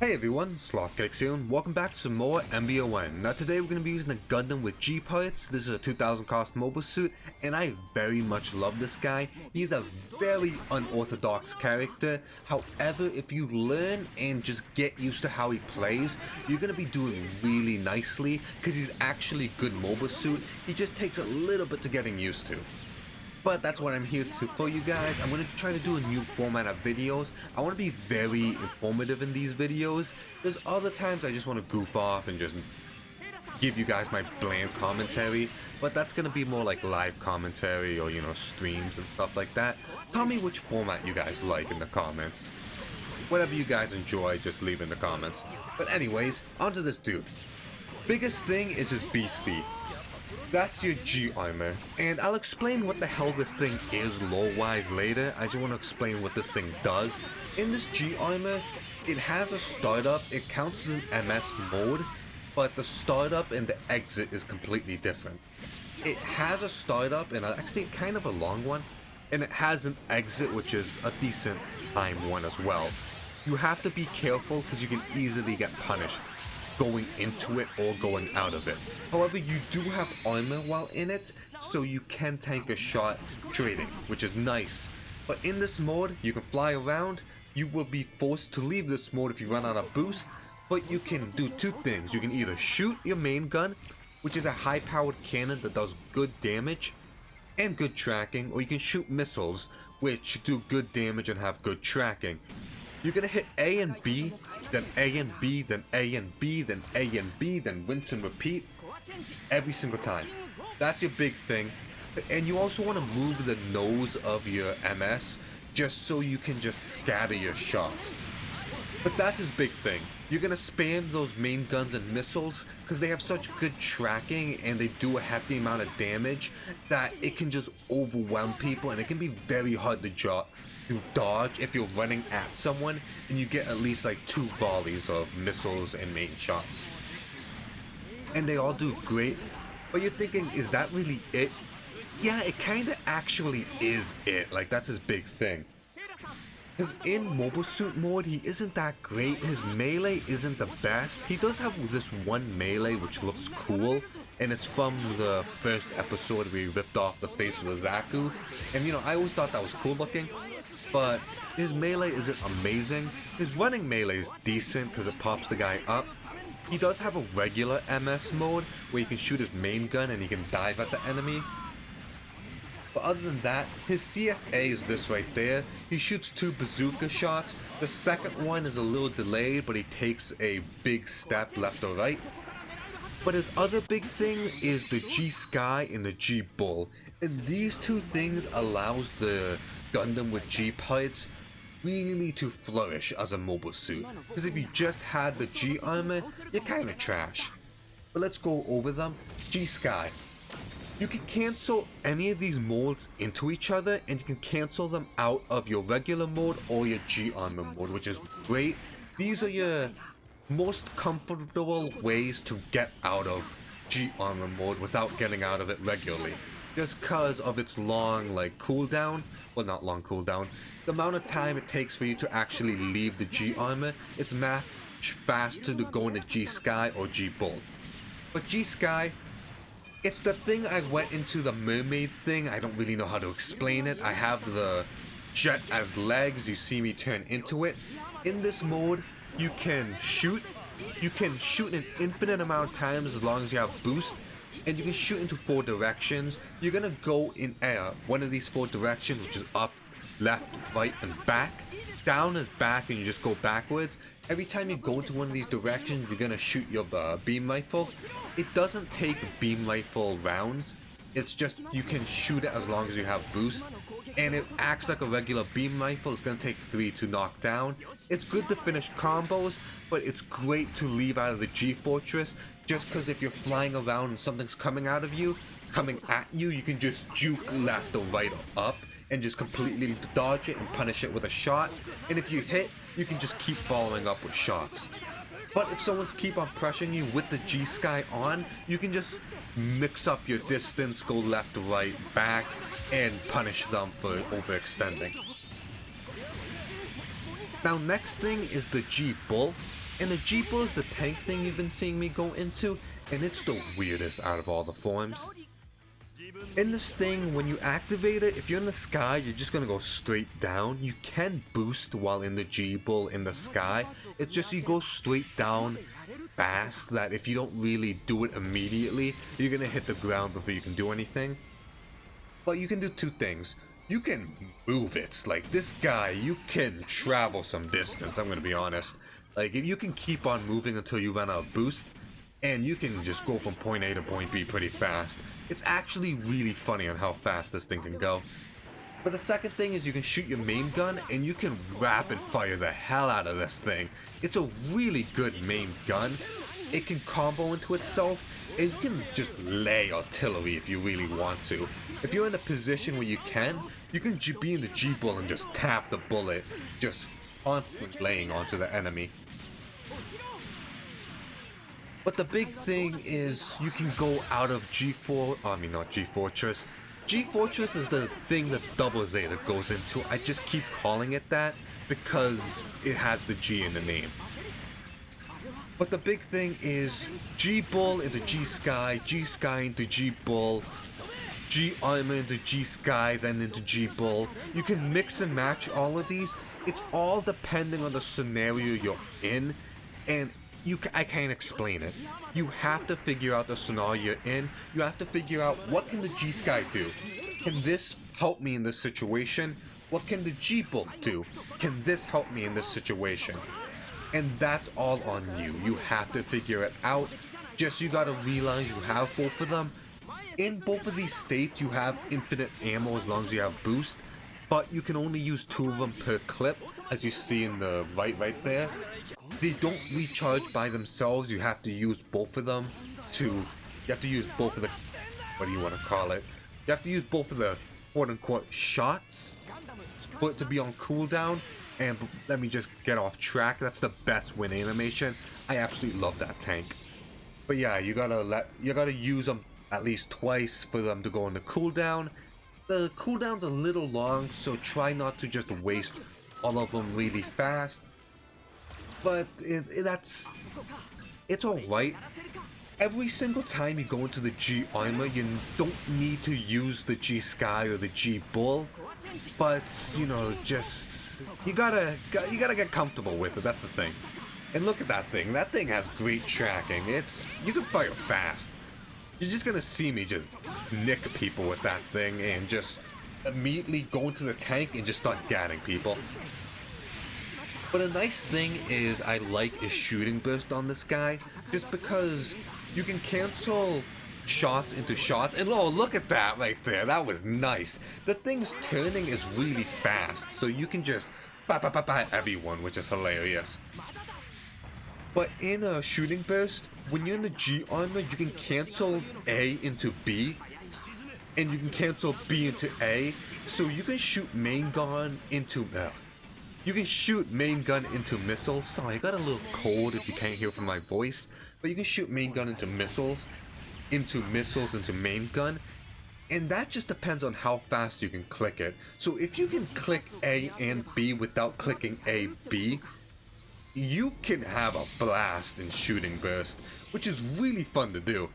Hey everyone, Slothcakes here, and welcome back to some more MBON. Now today we're going to be using a Gundam with G parts. This is a 2000 cost mobile suit, and I very much love this guy. He's a very unorthodox character. However, if you learn and just get used to how he plays, you're going to be doing really nicely because he's actually a good mobile suit. He just takes a little bit to getting used to. But that's what I'm here to for you guys. I'm going to try to do a new format of videos. I want to be very informative in these videos. There's other times I just want to goof off and just give you guys my bland commentary. But that's going to be more like live commentary or, streams and stuff like that. Tell me which format you guys like in the comments. Whatever you guys enjoy, just leave in the comments. But anyways, onto this dude. Biggest thing is his BC. That's your G armor, and I'll explain what the hell this thing is lore-wise later. I just want to explain what this thing does. In this G armor, it has a startup. It counts as an MS mode, but the startup and the exit is completely different. It has a startup, and actually kind of a long one, and it has an exit, which is a decent time one as well. You have to be careful because you can easily get punished going into it or going out of it. However, you do have armor while in it, so you can tank a shot trading, which is nice. But in this mode, you can fly around. You will be forced to leave this mode if you run out of boost, but you can do two things. You can either shoot your main gun, which is a high-powered cannon that does good damage and good tracking, or you can shoot missiles, which do good damage and have good tracking. You're gonna hit A and B, then A and B, then A and B, then A and B, then rinse and repeat every single time. That's your big thing. And you also want to move the nose of your MS just so you can just scatter your shots. But that's his big thing. You're gonna spam those main guns and missiles because they have such good tracking and they do a hefty amount of damage that it can just overwhelm people, and it can be very hard to dodge if you're running at someone and you get at least like 2 volleys of missiles and main shots. And they all do great, but you're thinking, is that really it? Yeah, it kinda actually is it. Like, that's his big thing. Because in mobile suit mode, he isn't that great. His melee isn't the best. He does have this one melee which looks cool, and it's from the first episode where he ripped off the face of the Zaku. And I always thought that was cool looking. But his melee isn't amazing. His running melee is decent because it pops the guy up. He does have a regular MS mode where you can shoot his main gun and he can dive at the enemy. But other than that, his CSA is this right there. He shoots 2 bazooka shots. The second one is a little delayed, but he takes a big step left or right. But his other big thing is the G Sky and the G Bull. And these two things allows the Gundam with G parts really to flourish as a mobile suit. Because if you just had the G armor, you're kinda trash. But let's go over them. G Sky. You can cancel any of these modes into each other, and you can cancel them out of your regular mode or your G armor mode, which is great. These are your most comfortable ways to get out of G armor mode without getting out of it regularly. Just cause of its long cooldown, well, not long cooldown, the amount of time it takes for you to actually leave the G armor, it's much faster to go into G Sky or G Bull. But G Sky, it's the thing I went into the mermaid thing. I don't really know how to explain it. I have the jet as legs. You see me turn into it. In this mode, you can shoot. You can shoot an infinite amount of times as long as you have boost. And you can shoot into 4 directions. You're gonna go in one of these 4 directions, which is up, left, right, and back. Down is back, and you just go backwards. Every time you go into one of these directions, you're gonna shoot your beam rifle. It doesn't take beam rifle rounds. It's just you can shoot it as long as you have boost. And it acts like a regular beam rifle. It's gonna take 3 to knock down. It's good to finish combos, but it's great to leave out of the G Fortress. Just because if you're flying around and something's coming at you, you can just juke left or right or up and just completely dodge it and punish it with a shot. And if you hit, you can just keep following up with shots. But if someone's keep on pressuring you with the G Sky on, you can just mix up your distance, go left, right, back, and punish them for overextending. Now next thing is the G Bull, and the G Bull is the tank thing you've been seeing me go into, and it's the weirdest out of all the forms. In this thing, when you activate it, if you're in the sky, you're just gonna go straight down. You can boost while in the G Bull in the sky. It's just you go straight down fast that if you don't really do it immediately, you're gonna hit the ground before you can do anything. But you can do two things. You can move it. Like this guy, you can travel some distance, I'm gonna be honest. Like if you can keep on moving until you run out of boost, and you can just go from point A to point B pretty fast. It's actually really funny on how fast this thing can go. But the second thing is you can shoot your main gun and you can rapid fire the hell out of this thing. It's a really good main gun. It can combo into itself and you can just lay artillery if you really want to. If you're in a position where you can be in the G-Bull and just tap the bullet, just constantly laying onto the enemy. But the big thing is you can go out of G-Fortress. G-Fortress is the thing that Double Zeta goes into. I just keep calling it that because it has the G in the name. But the big thing is G-Bull into G-Sky, G-Sky into G-Bull, G-Armor into G-Sky, then into G-Bull. You can mix and match all of these. It's all depending on the scenario you're in, and I can't explain it. You have to figure out the scenario you're in. You have to figure out what can the G-Sky do. Can this help me in this situation? What can the G-Bull do? Can this help me in this situation? And that's all on you. You have to figure it out. Just you gotta realize you have both of them. In both of these states, you have infinite ammo as long as you have boost, but you can only use 2 of them per clip, as you see in the right there. They don't recharge by themselves. You have to use both of them you have to use both of the, what do you want to call it? You have to use both of the quote-unquote shots for it to be on cooldown. And let me just get off track. That's the best win animation. I absolutely love that tank. But yeah, you gotta use them at least twice for them to go on the cooldown. The cooldown's a little long, so try not to just waste all of them really fast. But it's alright. Every single time you go into the G Armor, you don't need to use the G Sky or the G Bull. But, you know, just, you gotta get comfortable with it, that's the thing. And look at that thing has great tracking. You can fire fast. You're just gonna see me just nick people with that thing and just immediately go into the tank and just start gatting people. But a nice thing is I like is shooting burst on this guy, just because you can cancel shots into shots. And oh, look at that right there, that was nice. The thing's turning is really fast, so you can just ba everyone, which is hilarious. But in a shooting burst, when you're in the G Armor, you can cancel A into B, and you can cancel B into A, so you can shoot main gun into missiles. Sorry, I got a little cold if you can't hear from my voice, but you can shoot main gun into missiles, into main gun, and that just depends on how fast you can click it. So if you can click A and B without clicking A, B, you can have a blast in shooting burst, which is really fun to do.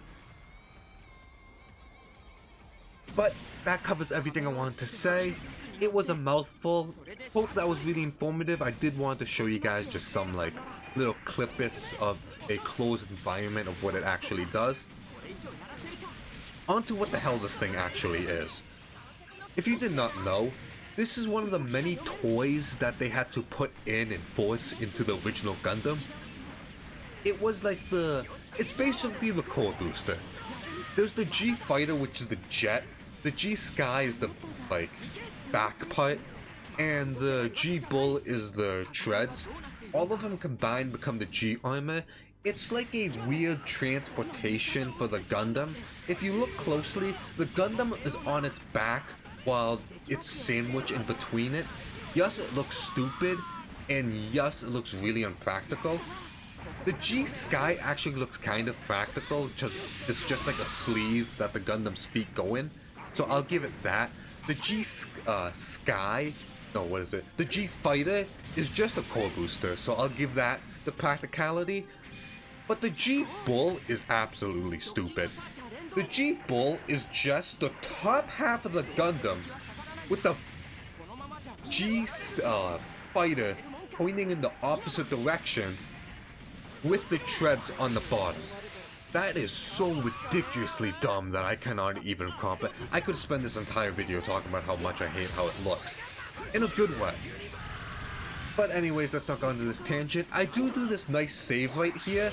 But that covers everything I wanted to say. It was a mouthful. Hope that was really informative. I did want to show you guys just some like little clip bits of a closed environment of what it actually does. On to what the hell this thing actually is. If you did not know, this is one of the many toys that they had to put in and force into the original Gundam. It was like it's basically the core booster. There's the G Fighter, which is the jet. The G Sky is the like back part, and the G Bull is the treads. All of them combined become the G Armor. It's like a weird transportation for the Gundam. If you look closely, the Gundam is on its back while it's sandwiched in between it. Yes, it looks stupid, and yes, it looks really unpractical. The G Sky actually looks kind of practical, it's just like a sleeve that the Gundam's feet go in, so I'll give it that. The G Sky no, what is it? The G Fighter is just a core booster, so I'll give that the practicality. But the G Bull is absolutely stupid. The G Bull is just the top half of the Gundam with the G Fighter pointing in the opposite direction with the treads on the bottom. That is so ridiculously dumb that I cannot even comprehend. I could spend this entire video talking about how much I hate how it looks. In a good way. But anyways, let's not go into this tangent. I do this nice save right here.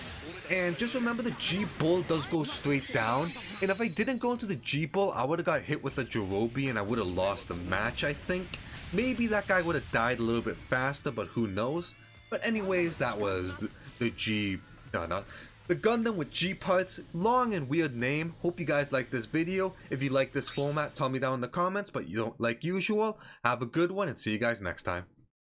And just remember the G-Bull does go straight down. And if I didn't go into the G-Bull, I would have got hit with the Jirobi and I would have lost the match, I think. Maybe that guy would have died a little bit faster, but who knows. But anyways, that was the Gundam with G parts. Long and weird name. Hope you guys like this video. If you like this format, tell me down in the comments. But you don't, like usual, have a good one and see you guys next time.